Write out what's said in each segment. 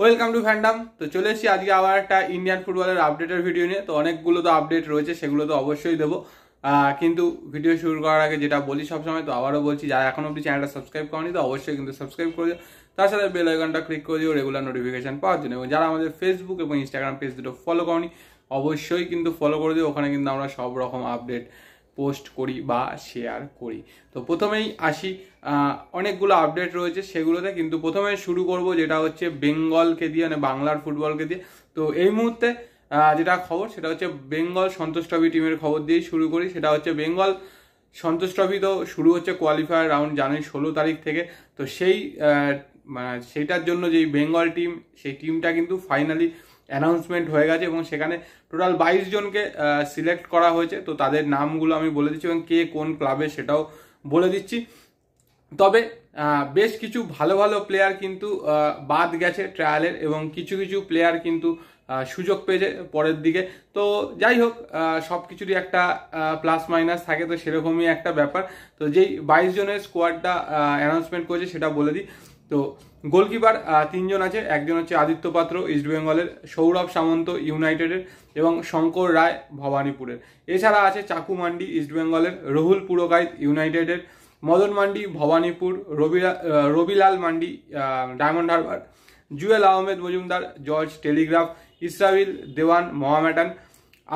Welcome to fandom. তো চলে এসেছি আজকে আবার একটা ইন্ডিয়ান ফুটবলের আপডেটের ভিডিও নিয়ে। তো অনেকগুলো তো আপডেট রয়েছে, সেগুলো তো অবশ্যই দেবো। কিন্তু ভিডিও শুরু করার আগে যেটা বলি সবসময়, তো আবারও বলছি, যারা এখন অব্দি চ্যানেলটা সাবস্ক্রাইব করেনি তো অবশ্যই কিন্তু সাবস্ক্রাইব করে দিও। তার সাথে বেল আইকনটা ক্লিক করে দিও রেগুলার নোটিফিকেশন পাওয়ার জন্য। এবং যারা আমাদের ফেসবুক এবং ইনস্টাগ্রাম পেজ দুটো ফলো করনি অবশ্যই কিন্তু ফলো করে দিও। ওখানে কিন্তু আমরা সব রকম আপডেট পোস্ট করি বা শেয়ার করি। তো প্রথমেই আসি, অনেকগুলো আপডেট রয়েছে সেগুলোতে, কিন্তু প্রথমে শুরু করব যেটা হচ্ছে বেঙ্গলকে দিয়ে, মানে বাংলার ফুটবলকে দিয়ে। তো এই মুহূর্তে যেটা খবর সেটা হচ্ছে বেঙ্গল সন্তোষ ট্রফি টিমের খবর দিয়েই শুরু করি। সেটা হচ্ছে বেঙ্গল সন্তোষ ট্রফি তো শুরু হচ্ছে কোয়ালিফায়ার রাউন্ড জানুয়ারি 16 তারিখ থেকে। তো সেইটার জন্য যেই বেঙ্গল টিম, সেই টিমটা কিন্তু ফাইনালি অ্যানাউন্সমেন্ট হয়ে গেছে এবং সেখানে টোটাল 22 জনকে সিলেক্ট করা হয়েছে। তো তাদের নামগুলো আমি বলে দিচ্ছি এবং কে কোন ক্লাবে সেটাও বলে দিচ্ছি। তবে বেশ কিছু ভালো ভালো প্লেয়ার কিন্তু বাদ গেছে ট্রায়ালের, এবং কিছু কিছু প্লেয়ার কিন্তু সুযোগ পেয়েছে পরের দিকে। তো যাই হোক, সব কিছুরই একটা প্লাস মাইনাস থাকে, তো সেরকমই একটা ব্যাপার। তো যেই 22 জনের স্কোয়াডটা অ্যানাউন্সমেন্ট করেছে সেটা বলে দিই। তো গোলকিপার 3 জন আছে। একজন হচ্ছে আদিত্য পাত্র ইস্টবেঙ্গলের, সৌরভ সামন্ত ইউনাইটেডের এবং শঙ্কর রায় ভবানীপুরের। এছাড়া আছে চাকু মান্ডি ইস্টবেঙ্গলের, রাহুল পুরকাইত ইউনাইটেডের, Madan Mandi Bhawanipur, Rabilal Mandi Diamond Harbour, Jewel Ahmed Majumdar George Telegraph, Israil Dewan Mohammedan,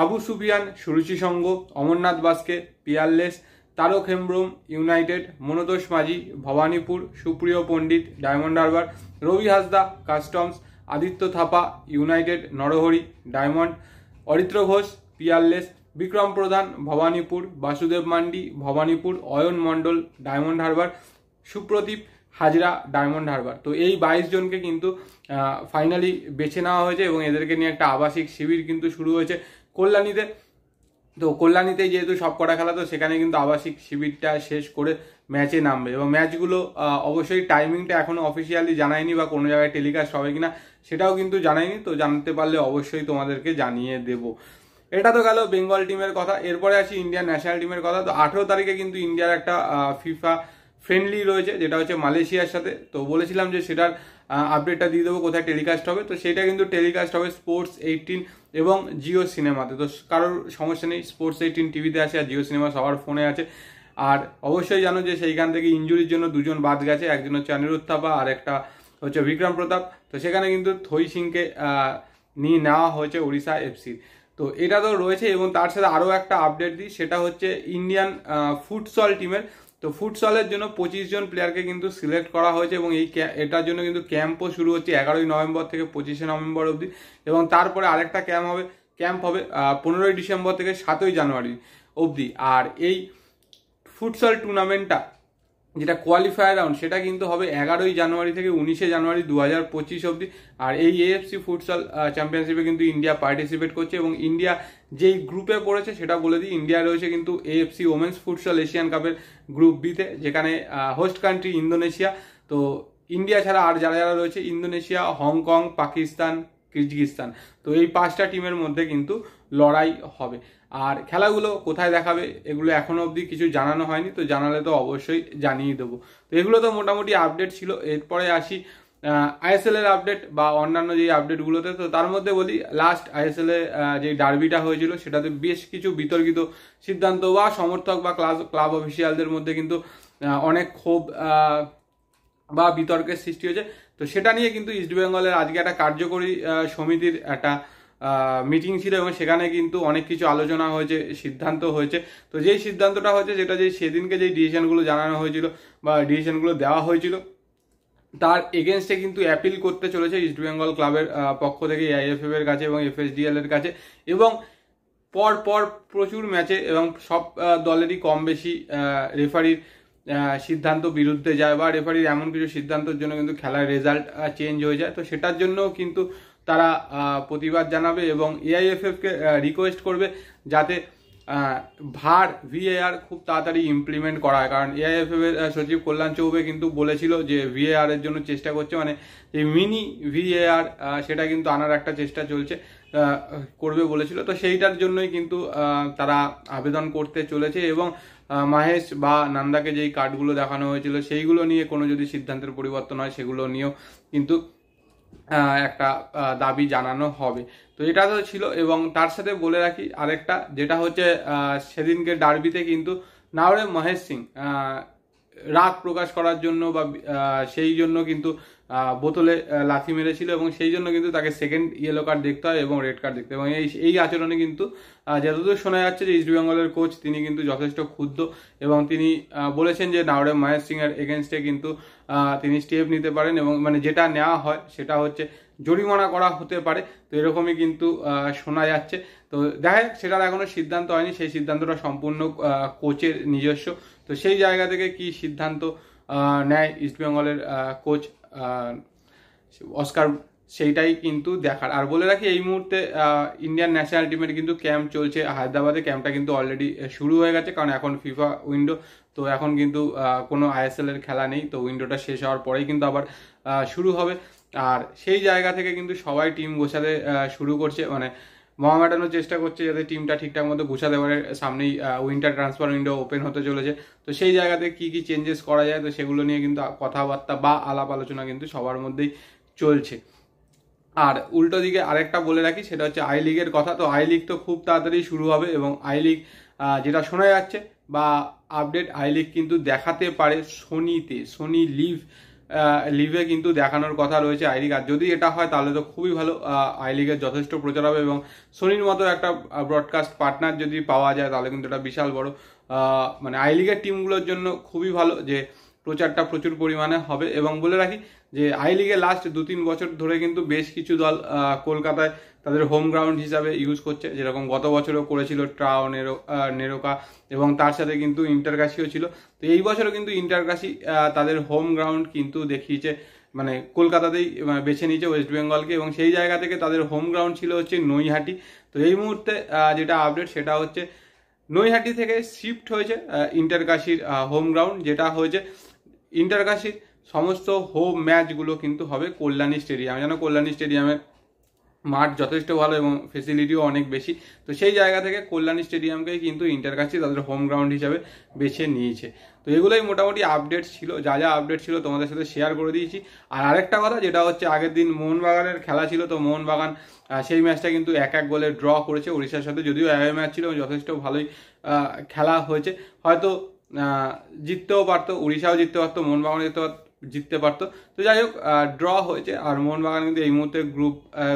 Abu Sufiyan Suruchi Sangha, Amarnath Baske Peerless, Tarak Hembram United, Manotosh Majhi Bhawanipur, Supriyo Pandit Diamond Harbour, Rabi Hansda customs, Aditya Thapa United Narahari Diamond, Aritra Ghosh Peerless, Bikram Pradhan Bhawanipur, Basudeb Mandi Bhawanipur, Ayan Mondal Diamond Harbour, Supradip Hazra Diamond Harbour. তো এই 22 জনকে কিন্তু ফাইনালি বেছে নেওয়া হয়েছে এবং এদেরকে নিয়ে একটা আবাসিক শিবির কিন্তু শুরু হয়েছে কল্যাণীতে। তো কল্যাণীতেই যেহেতু সব কটা খেলা, তো সেখানে কিন্তু আবাসিক শিবিরটা শেষ করে ম্যাচে নামবে এবং ম্যাচগুলো অবশ্যই টাইমিংটা এখনো অফিসিয়ালি জানায়নি বা কোনো জায়গায় টেলিকাস্ট হবে কিনা সেটাও কিন্তু জানায়নি। তো জানতে পারলে অবশ্যই তোমাদেরকে জানিয়ে দেবো। এটা তো গেল বেঙ্গল টিমের কথা। এরপরে আসি ইন্ডিয়ান ন্যাশনাল টিমের কথা। তো 18 তারিখে কিন্তু ইন্ডিয়ার একটা ফিফা ফ্রেন্ডলি রয়েছে, যেটা হচ্ছে মালয়েশিয়ার সাথে। তো বলেছিলাম যে সেটার আপডেটটা দিয়ে দেবো কোথায় টেলিকাস্ট হবে। তো সেটা কিন্তু টেলিকাস্ট হবে স্পোর্টস 18 এবং জিও সিনেমাতে। তো কারোর সমস্যা নেই, স্পোর্টস 18 টিভিতে আছে আর জিও সিনেমা সবার ফোনে আছে। আর অবশ্যই জানো যে সেইখান থেকে ইঞ্জুরির জন্য 2 জন বাদ গেছে, একজন হচ্ছে অনিরুদ্ধ থাপা আর একটা হচ্ছে বিক্রম প্রতাপ। তো সেখানে কিন্তু থই সিংকে নিয়ে নেওয়া হয়েছে উড়িষ্যা এফসির। তো এটা তো রয়েছে, এবং তার সাথে আরও একটা আপডেট দিই, সেটা হচ্ছে ইন্ডিয়ান ফুটসল টিমের। তো ফুটসলের জন্য 25 জন প্লেয়ারকে কিন্তু সিলেক্ট করা হয়েছে এবং এটার জন্য কিন্তু ক্যাম্পও শুরু হচ্ছে 11ই নভেম্বর থেকে 25শে নভেম্বর অবধি। এবং তারপরে আরেকটা ক্যাম্প হবে 15ই ডিসেম্বর থেকে 7ই জানুয়ারি অবধি। আর এই ফুটসল টুর্নামেন্টটা যেটা কোয়ালিফায়ার রাউন্ড, সেটা কিন্তু হবে 11ই জানুয়ারি থেকে 19শে জানুয়ারি 2025 অবধি। আর এই এএফসি ফুটসল চ্যাম্পিয়নশিপে কিন্তু ইন্ডিয়া পার্টিসিপেট করছে এবং ইন্ডিয়া যেই গ্রুপে পড়েছে সেটা বলে দিই। ইন্ডিয়া রয়েছে কিন্তু এএফসি ওমেন্স ফুটসল এশিয়ান কাপের গ্রুপ বিতে, যেখানে হোস্ট কান্ট্রি ইন্দোনেশিয়া। তো ইন্ডিয়া ছাড়া আর যারা যারা রয়েছে, ইন্দোনেশিয়া, হংকং, পাকিস্তান, কিরগিজস্তান। তো এই 5টা টিমের মধ্যে কিন্তু লড়াই হবে। আর খেলাগুলো কোথায় দেখাবে এগুলো এখনো অবধি কিছু জানানো হয়নি, তো জানালে তো অবশ্যই জানিয়ে দেবো। তো এগুলো তো মোটামুটি আপডেট ছিল। এরপরে আসি আইএসএল এর আপডেট বা অন্যান্য যে আপডেটগুলোতে। তো তার মধ্যে বলি, লাস্ট আইএসএল এ যে ডার্বিটা হয়েছিল সেটাতে বেশ কিছু বিতর্কিত সিদ্ধান্ত বা সমর্থক বা ক্লাব অফিসিয়ালদের মধ্যে কিন্তু অনেক ক্ষোভ বা বিতর্কের সৃষ্টি হয়েছে। তো সেটা নিয়ে কিন্তু ইস্টবেঙ্গলের আজকে একটা কার্যকরী সমিতির একটা মিটিং ছিল এবং সেখানে কিন্তু অনেক কিছু আলোচনা হয়েছে, সিদ্ধান্ত হয়েছে। তো যেই সিদ্ধান্তটা হয়েছে, যেটা সেদিনকে যেই ডিসিশনগুলো জানানো হয়েছিল বা ডিসিশনগুলো দেওয়া হয়েছিল, তার এগেনস্টে কিন্তু অ্যাপিল করতে চলেছে ইস্টবেঙ্গল ক্লাবের পক্ষ থেকে আইএফএফ এর কাছে এবং এফএসডিএল এর কাছে। এবং পর প্রচুর ম্যাচে এবং সব দলেরই কম বেশি রেফারির সিদ্ধান্ত বিরুদ্ধে যায় বা রেফারির এমন কিছু সিদ্ধান্তের জন্য কিন্তু খেলার রেজাল্ট চেঞ্জ হয়ে যায়। তো সেটার জন্যও কিন্তু তারা প্রতিবাদ জানাবে এবং এআইএফএফকে রিকোয়েস্ট করবে যাতে ভিএআর খুব তাড়াতাড়ি ইমপ্লিমেন্ট করা হয়। কারণ এআইএফএফ এর সচিব কল্যাণ চৌবে কিন্তু বলেছিল যে ভিএআর এর জন্য চেষ্টা করছে, মানে এই মিনি ভিএআর সেটা কিন্তু আনার একটা চেষ্টা চলছে, করবে বলেছিল। তো সেইটার জন্যই কিন্তু তারা আবেদন করতে চলেছে এবং মাহেশ বা নান্দাকে যেই কার্ডগুলো দেখানো হয়েছিল সেইগুলো নিয়ে কোনো যদি সিদ্ধান্তের পরিবর্তন হয় সেগুলো নিয়েও কিন্তু একটা দাবি জানানো হবে। তো এটা তো ছিল, এবং তার সাথে বলে রাখি আরেকটা, যেটা হচ্ছে সেদিনকে ডার্বিতে কিন্তু নাওরেম মহেশ সিং রাগ প্রকাশ করার জন্য বা সেই জন্য কিন্তু বোতলে লাথি মেরেছিল, এবং সেই জন্য কিন্তু তাকে সেকেন্ড ইয়েলো কার্ড দেখতে হয় এবং রেড কার্ড দেখতে হয়। এবং এই আচরণে কিন্তু যতদূর শোনা যাচ্ছে যে ইস্টবেঙ্গলের কোচ তিনি কিন্তু যথেষ্ট ক্ষুব্ধ, এবং তিনি বলেছেন যে নাওরেম মহেশ সিং এর এগেনস্টে কিন্তু তিনি স্টেপ নিতে পারেন, এবং মানে যেটা নেওয়া হয় সেটা হচ্ছে জরিমানা করা হতে পারে। তো এরকমই কিন্তু শোনা যাচ্ছে। তো দেখা যাক, সেটার এখনো সিদ্ধান্ত হয়নি, সেই সিদ্ধান্তটা সম্পূর্ণ কোচের নিজস্ব। তো সেই জায়গা থেকে কি সিদ্ধান্ত নেয় ইস্টবেঙ্গলের কোচ অস্কার, সেইটাই কিন্তু দেখার। আর বলে রাখি এই মুহূর্তে ইন্ডিয়ান ন্যাশনাল টিমের কিন্তু ক্যাম্প চলছে হায়দ্রাবাদে। ক্যাম্পটা কিন্তু অলরেডি শুরু হয়ে গেছে, কারণ এখন ফিফা উইন্ডো, তো এখন কিন্তু কোনো আইএসএল এর খেলা নেই। তো উইন্ডোটা শেষ হওয়ার পরেই কিন্তু আবার শুরু হবে। আর সেই জায়গা থেকে কিন্তু সবাই টিম গোছাতে শুরু করছে, মানে মহামেডানোর চেষ্টা করছে যাতে টিমটা ঠিকঠাক মতো গোছাতে পারে। সামনেই উইন্টার ট্রান্সফার উইন্ডো ওপেন হতে চলেছে। তো সেই জায়গাতে কি কি চেঞ্জেস করা যায়, তো সেগুলো নিয়ে কিন্তু কথাবার্তা বা আলাপ আলোচনা কিন্তু সবার মধ্যেই চলছে। আর উল্টো দিকে আরেকটা বলে রাখি, সেটা হচ্ছে আই লিগের কথা। তো আই লিগ তো খুব তাড়াতাড়ি শুরু হবে, এবং আই লিগ যেটা শোনা যাচ্ছে বা আপডেট, আই লিগ কিন্তু দেখাতে পারে সোনি লিভে কিন্তু দেখানোর কথা রয়েছে আই লিগ। আর যদি এটা হয় তাহলে তো খুবই ভালো, আই লিগের যথেষ্ট প্রচার হবে, এবং সোনির মতো একটা ব্রডকাস্ট পার্টনার যদি পাওয়া যায় তাহলে কিন্তু এটা বিশাল বড়, মানে আই লিগের টিমগুলোর জন্য খুবই ভালো যে প্রচারটা প্রচুর পরিমাণে হবে। এবং বলে রাখি যে আই লিগে লাস্ট 2-3 বছর ধরে কিন্তু বেশ কিছু দল কলকাতায় তাদের হোম গ্রাউন্ড হিসাবে ইউজ করছে, যেরকম গত বছরও করেছিল ট্রাও, নেরোকা, এবং তার সাথে কিন্তু ইন্টারকাশিও ছিল। তো এই বছরও কিন্তু ইন্টারকাশি তাদের হোম গ্রাউন্ড কিন্তু দেখিয়েছে, মানে কলকাতাতেই বেছে নিয়েছে ওয়েস্ট বেঙ্গলকে, এবং সেই জায়গা থেকে তাদের হোম গ্রাউন্ড ছিল হচ্ছে নৈহাটি। তো এই মুহূর্তে যেটা আপডেট সেটা হচ্ছে নৈহাটি থেকে শিফট হয়েছে ইন্টারকাশির হোম গ্রাউন্ড, যেটা হয়েছে ইন্টারকাশির সমস্ত হোম ম্যাচগুলো কিন্তু হবে কল্যাণী স্টেডিয়াম। যেন কল্যাণী স্টেডিয়ামের মাঠ যথেষ্ট ভালো এবং ফেসিলিটিও অনেক বেশি। তো সেই জায়গা থেকে কল্যাণী স্টেডিয়ামকেই কিন্তু ইন্টারকাশি তাদের হোম গ্রাউন্ড হিসাবে বেছে নিয়েছে। তো এগুলোই মোটামুটি আপডেট ছিল, যা আপডেট ছিল তোমাদের সাথে শেয়ার করে দিয়েছি। আর আরেকটা কথা, যেটা হচ্ছে আগের দিন মোহনবাগানের খেলা ছিল। তো মোহনবাগান সেই ম্যাচটা কিন্তু 1-1 গোলে ড্র করেছে উড়িষ্যার সাথে, যদিও অ্যাওয়ে ম্যাচ ছিল, যথেষ্ট ভালোই খেলা হয়েছে। হয়তো জিততেও পারতো, উড়িষ্যাও জিততে পারতো, মোহনবাগান জিততে পারতো। তো যাই হোক, ড্র হয়েছে। আর মোহনবাগান কিন্তু এই মুহূর্তে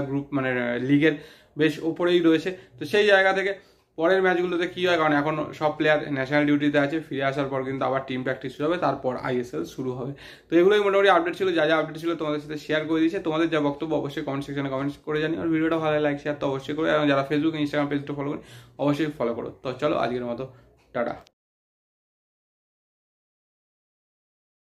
গ্রুপ মানে লিগের বেশ ওপরেই রয়েছে। তো সেই জায়গা থেকে পরের ম্যাচগুলোতে কি হয়, কারণ এখন সব প্লেয়ার ন্যাশনাল ডিউটিতে আছে, ফিরে আসার পর কিন্তু আবার টিম প্র্যাকটিস শুরু হবে, তারপর আইএসএল শুরু হবে। তো এগুলোই মোটামুটি আপডেট ছিল, যা আপডেট ছিল তোমাদের সাথে শেয়ার করে দিয়েছে। তোমাদের যা বক্তব্য অবশ্যই কমেন্ট সেকশনে কমেন্ট করে জানি। আর ভিডিওটা ভালো লাইক শেয়ার তো অবশ্যই করে, এবং যারা ফেসবুক ইনস্টাগ্রাম পেজটা ফলো করেন অবশ্যই ফলো করো। তো চলো আজকের মতো টাটা।